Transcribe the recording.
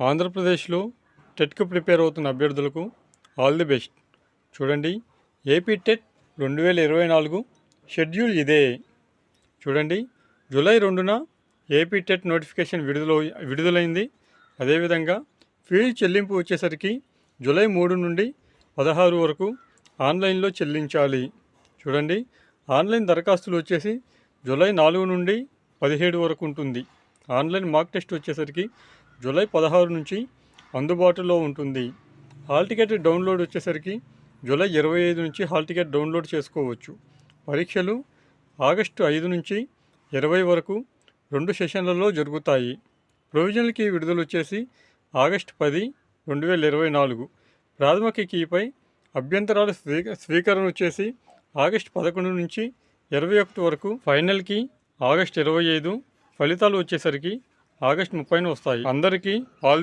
ఆంధ్రప్రదేశ్లో టెట్కు ప్రిపేర్ అవుతున్న అభ్యర్థులకు ఆల్ ది బెస్ట్. చూడండి, ఏపీ టెట్ 2024 షెడ్యూల్ ఇదే. చూడండి, జూలై 2న ఏపీ టెట్ నోటిఫికేషన్ విడుదలైంది. అదేవిధంగా ఫీజు చెల్లింపు వచ్చేసరికి జూలై 3 నుండి 16 వరకు ఆన్లైన్లో చెల్లించాలి. చూడండి, ఆన్లైన్ దరఖాస్తులు వచ్చేసి జూలై 4 నుండి 17 వరకు ఉంటుంది. ఆన్లైన్ మాక్ టెస్ట్ వచ్చేసరికి జూలై 16 నుంచి అందుబాటులో ఉంటుంది. హాల్ టికెట్ డౌన్లోడ్ వచ్చేసరికి జూలై 25 నుంచి హాల్ టికెట్ డౌన్లోడ్ చేసుకోవచ్చు. పరీక్షలు ఆగస్టు 5 నుంచి 20 వరకు 2 సెషన్లలో జరుగుతాయి. ప్రొవిజనల్ కీ విడుదల వచ్చేసి ఆగస్టు 10, 2024. ప్రాథమిక కీపై అభ్యంతరాల స్వీకరణ వచ్చేసి ఆగస్టు 11 నుంచి 21 వరకు. Final key August 25. ఫలితాలు వచ్చేసరికి ఆగస్టు 30న వస్తాయి. అందరికీ ఆల్ ది